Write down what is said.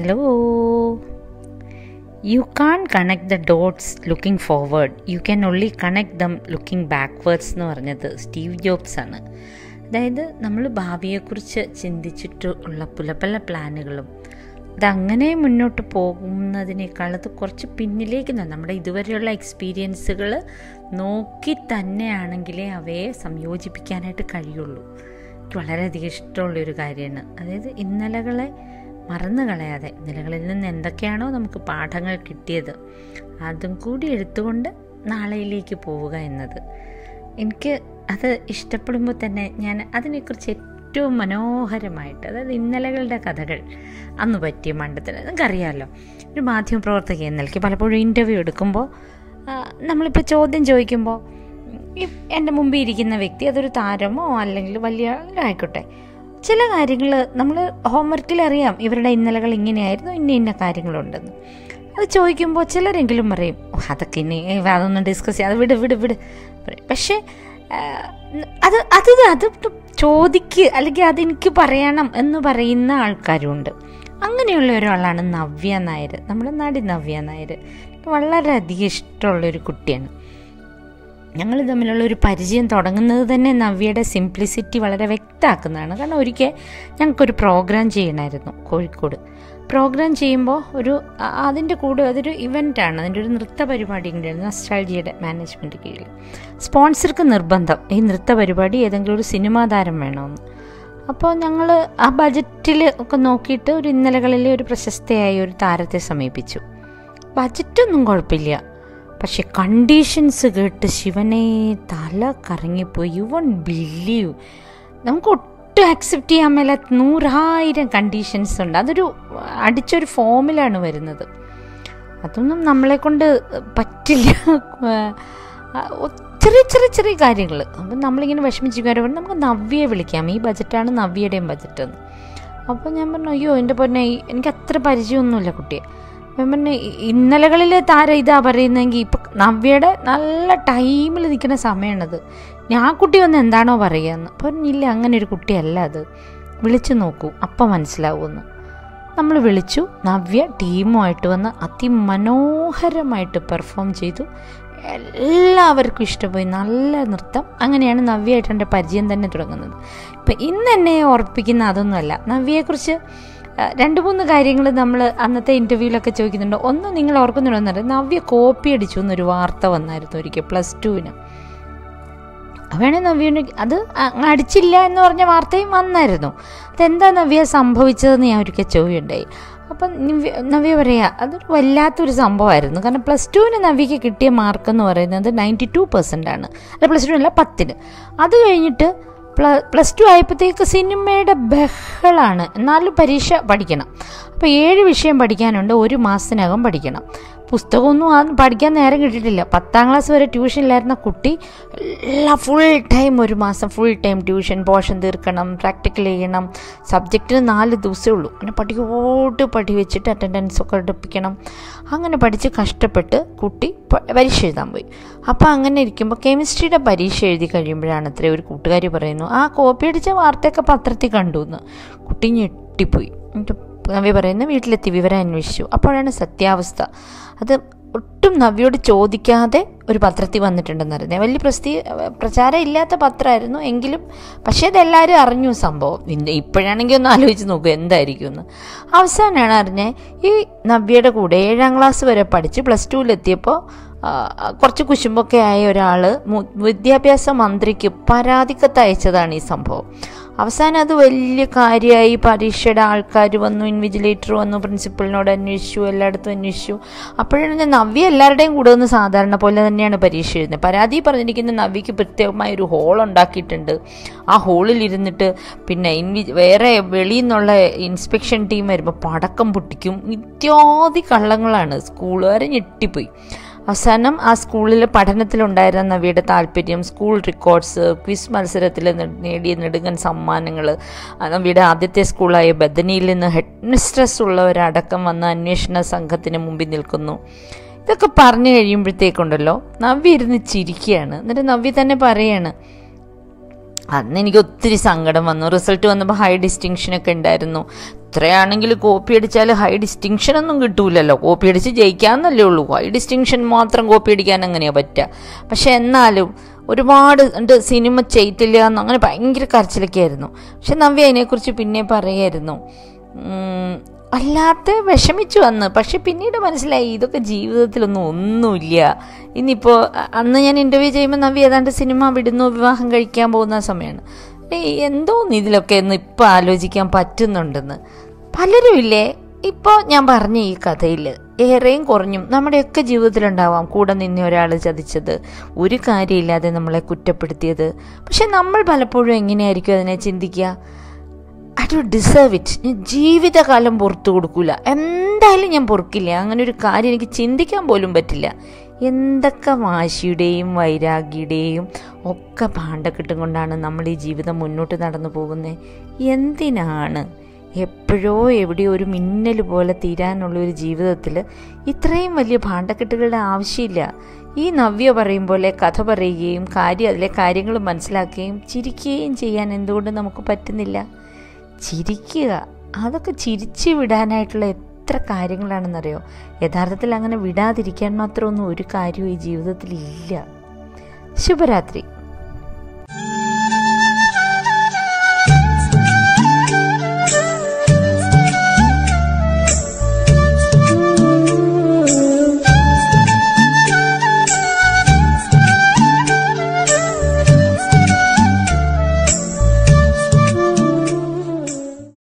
Hello. You can't connect the dots looking forward. You can only connect them looking backwards എന്ന് പറഞ്ഞത് Steve jobs ആണ്. അതായത് നമ്മൾ ഭാവിയെക്കുറിച്ച് ചിന്തിച്ചിട്ട് ഉള്ള പല പ്ലാനുകളും അതങ്ങനെ മുന്നോട്ട് പോകുന്നതിനേക്കാൾ അത് കുറച്ച് പിന്നിലേക്ക് നമ്മുടെ ഇതുവരെയുള്ള എക്സ്പീരിയൻസുകൾ നോക്കി തന്നെയാണെങ്കിലേ അവയെ സംയോജിപ്പിക്കാനായിട്ട് കഴിയുള്ളൂ. എനിക്ക് വളരെയധികം ഇഷ്ടമുള്ളൊരു കാര്യമാണ്. അതായത് ഇന്നലകളെ മറന്നു കളയാതെ ഇന്നലകളിൽ നിന്ന് എന്തൊക്കെയാണോ നമുക്ക് പാഠങ്ങൾ കിട്ടിയത് അതും കൂടി എടുത്തുകൊണ്ട് നാളെയിലേക്ക് പോവുക എന്നത്. എനിക്ക് അത് ഇഷ്ടപ്പെടുമ്പോൾ തന്നെ ഞാൻ അതിനെക്കുറിച്ച് ഏറ്റവും മനോഹരമായിട്ട്, അതായത് ഇന്നലകളുടെ കഥകൾ, അന്ന് പറ്റിയ മണ്ടത്തിൽ, നിങ്ങൾക്കറിയാമല്ലോ, ഒരു മാധ്യമപ്രവർത്തക എന്ന നിലയ്ക്ക് പലപ്പോഴും ഇൻ്റർവ്യൂ എടുക്കുമ്പോൾ നമ്മളിപ്പോൾ ചോദ്യം ചോദിക്കുമ്പോൾ എൻ്റെ മുമ്പിൽ ഇരിക്കുന്ന വ്യക്തി അതൊരു താരമോ അല്ലെങ്കിൽ വലിയ ആയിക്കോട്ടെ, ചില കാര്യങ്ങൾ നമ്മൾ ഹോംവർക്കിൽ അറിയാം ഇവരുടെ ഇന്നലകൾ ഇങ്ങനെയായിരുന്നു, ഇന്ന കാര്യങ്ങളുണ്ടെന്ന്. അത് ചോദിക്കുമ്പോൾ ചിലരെങ്കിലും പറയും അതൊക്കെ ഇനി അതൊന്നും ഡിസ്കസ് ചെയ്യാം, അത് വിട് പറയും. പക്ഷേ അത് ചോദിക്ക് അല്ലെങ്കിൽ അതെനിക്ക് പറയണം എന്ന് പറയുന്ന ആൾക്കാരുണ്ട്. അങ്ങനെയുള്ള ഒരാളാണ് നവ്യ നായർ, നമ്മുടെ നടി നവ്യ നായർ. വളരെയധികം ഇഷ്ടമുള്ളൊരു കുട്ടിയാണ്. ഞങ്ങൾ തമ്മിലുള്ള ഒരു പരിചയം തുടങ്ങുന്നത് തന്നെ നവ്യയുടെ സിംപ്ലിസിറ്റി വളരെ വ്യക്തമാക്കുന്നതാണ്. കാരണം ഒരിക്കൽ ഞങ്ങൾക്കൊരു പ്രോഗ്രാം ചെയ്യണമായിരുന്നു കോഴിക്കോട്. പ്രോഗ്രാം ചെയ്യുമ്പോൾ അതിൻ്റെ കൂടെ അതൊരു ഇവൻ്റാണ്, അതിൻ്റെ ഒരു നൃത്ത പരിപാടി ഉണ്ടായിരുന്നു നൊസ്റ്റാൾജിയയുടെ മാനേജ്മെൻറ്റ് കീഴിൽ. സ്പോൺസർക്ക് നിർബന്ധം ഈ നൃത്ത പരിപാടി ഏതെങ്കിലും ഒരു സിനിമാ താരം വേണമെന്ന്. അപ്പോൾ ഞങ്ങൾ ആ ബജറ്റിൽ ഒക്കെ നോക്കിയിട്ട് ഒരു ഇന്നലകളിലെ ഒരു പ്രശസ്തയായ ഒരു താരത്തെ സമീപിച്ചു. ബജറ്റൊന്നും കുഴപ്പമില്ല, പക്ഷെ കണ്ടീഷൻസ് കേട്ട് ശിവനെ തല കറങ്ങിപ്പോയി. യു വോണ്ട് ബിലീവ്, നമുക്ക് ഒട്ടും ആക്സെപ്റ്റ് ചെയ്യാൻ മേല 100,000 കണ്ടീഷൻസ് ഉണ്ട്. അതൊരു അടിച്ചൊരു ഫോമിലാണ് വരുന്നത്. അതൊന്നും നമ്മളെ കൊണ്ട് പറ്റില്ല. ചെറിയ കാര്യങ്ങൾ. അപ്പം നമ്മളിങ്ങനെ വിഷമിച്ചിരിക്കാൻ പറഞ്ഞു നമുക്ക് നവ്യയെ വിളിക്കാം, ഈ ബജറ്റാണ് നവ്യയുടെയും ബജറ്റെന്ന്. അപ്പോൾ ഞാൻ പറഞ്ഞു അയ്യോ എൻ്റെ പൊന്നെ, എനിക്ക് അത്ര പരിചയമൊന്നുമില്ല കുട്ടിയെ. പിന്നെ ഇന്നലകളിലെ താരം ഇതാ പറയുന്നതെങ്കിൽ ഇപ്പം നവ്യയുടെ നല്ല ടൈമിൽ നിൽക്കുന്ന സമയമാണത്. ഞാൻ കുട്ടി വന്ന് എന്താണോ പറയുകയെന്ന് പറഞ്ഞില്ല, അങ്ങനെ ഒരു കുട്ടിയല്ല അത്, വിളിച്ചു നോക്കൂ അപ്പം മനസ്സിലാവുമെന്ന്. നമ്മൾ വിളിച്ചു. നവ്യ ടീമുമായിട്ട് വന്ന് അതിമനോഹരമായിട്ട് പെർഫോം ചെയ്തു. എല്ലാവർക്കും ഇഷ്ടമായി, നല്ല നൃത്തം. അങ്ങനെയാണ് നവ്യയായിട്ട് എൻ്റെ പരിചയം തന്നെ തുടങ്ങുന്നത്. ഇപ്പം ഇന്ന് എന്നെ ഓർപ്പിക്കുന്ന അതൊന്നുമല്ല. നവ്യയെക്കുറിച്ച് 2-3 കാര്യങ്ങൾ നമ്മൾ അന്നത്തെ ഇൻ്റർവ്യൂവിലൊക്കെ ചോദിക്കുന്നുണ്ട്. ഒന്ന് നിങ്ങൾ ഓർക്കുന്നുണ്ടോയെന്നറിയാം, നവ്യ കോപ്പി അടിച്ചു എന്നൊരു വാർത്ത വന്നായിരുന്നു ഒരിക്കൽ +2-ന്. വേണേൽ നവ്യന് അത് അടിച്ചില്ല എന്ന് പറഞ്ഞ വാർത്തയും വന്നായിരുന്നു. അതെന്താ നവ്യ സംഭവിച്ചതെന്ന് ഞാൻ ഒരിക്കൽ ചോദ്യമുണ്ടായി. അപ്പം നവ്യ പറയുക അതൊരു വല്ലാത്തൊരു സംഭവമായിരുന്നു. കാരണം +2-ന് നവ്യയ്ക്ക് കിട്ടിയ മാർക്കെന്ന് പറയുന്നത് 92% ആണ്. അല്ല +2 അല്ല 10-ന്. അത് കഴിഞ്ഞിട്ട് +2 ആയപ്പോഴത്തേക്ക് സിനിമയുടെ ബഹളാണ്. 4 പരീക്ഷ പഠിക്കണം. അപ്പോൾ 7 വിഷയം പഠിക്കാനുണ്ട്, 1 മാസത്തിനകം പഠിക്കണം. പുസ്തകമൊന്നും പഠിക്കാൻ നേരം കിട്ടിയിട്ടില്ല. 10ാം ക്ലാസ് വരെ ട്യൂഷനിലായിരുന്ന കുട്ടി ഫുൾ ടൈം 1 മാസം ഫുൾ ടൈം ട്യൂഷൻ, പോർഷൻ തീർക്കണം, പ്രാക്ടിക്കൽ ചെയ്യണം. സബ്ജക്റ്റിന് 4 ദിവസമേ ഉള്ളൂ. അങ്ങനെ പഠി വെച്ചിട്ട് അറ്റൻഡൻസൊക്കെ എടുപ്പിക്കണം. അങ്ങനെ പഠിച്ച് കഷ്ടപ്പെട്ട് കുട്ടി പരീക്ഷ എഴുതാൻ പോയി. അപ്പോൾ അങ്ങനെ ഇരിക്കുമ്പോൾ കെമിസ്ട്രിയുടെ പരീക്ഷ എഴുതി കഴിയുമ്പോഴാണ് അത്രേ ഒരു കൂട്ടുകാരി പറയുന്നു ആ കോപ്പി അടിച്ച വാർത്തയൊക്കെ പത്രത്തിൽ കണ്ടു എന്ന്. കുട്ടി ഞെട്ടിപ്പോയി. നവ്യ പറയുന്നു വീട്ടിലെത്തി വിവരം അന്വേഷിച്ചു. അപ്പോഴാണ് സത്യാവസ്ഥ. അത് ഒട്ടും നവ്യോട് ചോദിക്കാതെ ഒരു പത്രത്തിൽ വന്നിട്ടുണ്ടെന്ന് വലിയ പ്രചാരം ഇല്ലാത്ത പത്രമായിരുന്നു എങ്കിലും, പക്ഷേ അതെല്ലാവരും അറിഞ്ഞു സംഭവം. ഇപ്പോഴാണെങ്കിൽ ഒന്ന് ആലോചിച്ച് നോക്കൂ എന്തായിരിക്കും എന്ന്. അവസാനമാണ് അറിഞ്ഞത് ഈ നവ്യയുടെ കൂടെ 7ാം ക്ലാസ് വരെ പഠിച്ച് +2-ലെത്തിയപ്പോൾ കുറച്ച് കുശുമ്പൊക്കെ ആയ ഒരാൾ വിദ്യാഭ്യാസ മന്ത്രിക്ക് പരാതിക്കത്ത് അയച്ചതാണ് ഈ സംഭവം. അവസാനം അത് വലിയ കാര്യമായി. പരീക്ഷയുടെ ആൾക്കാർ വന്നു, ഇൻവിജിലേറ്റർ വന്നു, പ്രിൻസിപ്പളിനോട് അന്വേഷിച്ചു, എല്ലായിടത്തും അന്വേഷിച്ചു. അപ്പോഴാണ് നവ്യ എല്ലാവരുടെയും കൂടെ ഒന്ന് സാധാരണ പോലെ തന്നെയാണ് പരീക്ഷ എഴുതുന്നത്. പരാതി പറഞ്ഞിരിക്കുന്ന നവ്യയ്ക്ക് പ്രത്യേകമായ ഒരു ഹോൾ ഉണ്ടാക്കിയിട്ടുണ്ട്. ആ ഹോളിൽ ഇരുന്നിട്ട് പിന്നെ വേറെ വെളിയിൽ നിന്നുള്ള ഇൻസ്പെക്ഷൻ ടീം വരുമ്പോൾ പടക്കം പൊട്ടിക്കും. ഇത്യാദി കള്ളങ്ങളാണ്. സ്കൂളുകാരെ ഞെട്ടിപ്പോയി. അവസാനം ആ സ്കൂളിലെ പഠനത്തിലുണ്ടായിരുന്ന നവ്യയുടെ താല്പര്യം, സ്കൂൾ റെക്കോർഡ്സ്, ക്വിസ് മത്സരത്തിൽ നേടിയ നെടുങ്കൻ സമ്മാനങ്ങൾ, നവ്യയുടെ ആദ്യത്തെ സ്കൂളായ ബദനിയിൽ നിന്ന് ഹെഡ് മിസ്ട്രസ് ഉള്ളവരടക്കം വന്ന അന്വേഷണ സംഘത്തിന് മുമ്പിൽ നിൽക്കുന്നു. ഇതൊക്കെ പറഞ്ഞു കഴിയുമ്പോഴത്തേക്കുണ്ടല്ലോ നവ്യ ഇരുന്ന് ചിരിക്കുകയാണ്. എന്നിട്ട് നവ്യ തന്നെ പറയാണ് അന്ന് എനിക്ക് ഒത്തിരി സങ്കടം വന്നു. റിസൾട്ട് വന്നപ്പോൾ ഹൈ ഡിസ്റ്റിങ്ഷനൊക്കെ ഉണ്ടായിരുന്നു. ഇത്രയാണെങ്കിൽ കോപ്പി അടിച്ചാൽ ഹൈ ഡിസ്റ്റിങ്ഷനൊന്നും കിട്ടൂലല്ലോ, കോപ്പി അടിച്ച് ജയിക്കാമെന്നല്ലേ ഉള്ളൂ, ഹൈ ഡിസ്റ്റിങ്ഷൻ മാത്രം കോപ്പി അടിക്കാൻ എങ്ങനെയാണ് പറ്റുക? പക്ഷെ എന്നാലും ഒരുപാട് സിനിമ ചെയ്തില്ല എന്ന് അങ്ങനെ ഭയങ്കര കരച്ചിലൊക്കെ ആയിരുന്നു. പക്ഷെ നവ്യ അതിനെക്കുറിച്ച് പിന്നെ പറയായിരുന്നു, അല്ലാത്ത വിഷമിച്ചു വന്ന്. പക്ഷെ പിന്നീട് മനസ്സിലായി ഇതൊക്കെ ജീവിതത്തിലൊന്നും ഒന്നുമില്ല. ഇനിയിപ്പോൾ അന്ന് ഞാൻ ഇൻ്റർവ്യൂ ചെയ്യുമ്പോൾ നവ്യ ഏതാണ്ട് സിനിമ വിടുന്നു, വിവാഹം കഴിക്കാൻ പോകുന്ന സമയമാണ്. എന്തോന്ന് ഇതിലൊക്കെ ഒന്ന് ഇപ്പം ആലോചിക്കാൻ പറ്റുന്നുണ്ടെന്ന്. പലരും ഇല്ലേ ഇപ്പോൾ ഞാൻ പറഞ്ഞ ഈ കഥയിൽ ഏറെയും കുറഞ്ഞും നമ്മുടെയൊക്കെ ജീവിതത്തിലുണ്ടാവാം കൂടെ നിന്ന് ഒരാൾ ചതിച്ചത്, ഒരു കാര്യമില്ലാതെ നമ്മളെ കുറ്റപ്പെടുത്തിയത്. പക്ഷെ നമ്മൾ പലപ്പോഴും എങ്ങനെയായിരിക്കും അതിനെ ചിന്തിക്കുക? ഐ ഡു ഡിസേർവ് ഇറ്റ്, ഞാൻ ജീവിതകാലം പുറത്തു കൊടുക്കില്ല, എന്തായാലും ഞാൻ പൊറുക്കില്ല, അങ്ങനെ ഒരു കാര്യം എനിക്ക് ചിന്തിക്കാൻ പോലും പറ്റില്ല. എന്തൊക്കെ വാശിയുടെയും വൈരാഗ്യയുടെയും ഒക്കെ ഭാണ്ഡക്കെട്ടും കൊണ്ടാണ് നമ്മൾ ഈ ജീവിതം മുന്നോട്ട് നടന്നു പോകുന്നത്. എന്തിനാണ് എപ്പോഴോ എവിടെയോ ഒരു മിന്നൽ പോലെ തീരാനുള്ളൊരു ജീവിതത്തിൽ ഇത്രയും വലിയ ഭാണ്ഡക്കെട്ടുകളുടെ ആവശ്യമില്ല. ഈ നവ്യ പറയും പോലെ കഥ പറയുകയും അതിലെ കാര്യങ്ങൾ മനസ്സിലാക്കുകയും ചിരിക്കുകയും ചെയ്യാൻ എന്തുകൊണ്ട് നമുക്ക് പറ്റുന്നില്ല? ചിരിക്കുക, അതൊക്കെ ചിരിച്ചു വിടാനായിട്ടുള്ള എത്ര കാര്യങ്ങളാണെന്നറിയോ? യഥാർത്ഥത്തിൽ അങ്ങനെ വിടാതിരിക്കാൻ മാത്രമൊന്നും ഒരു കാര്യവും ഈ ജീവിതത്തിൽ ഇല്ല. ശുഭരാത്രി.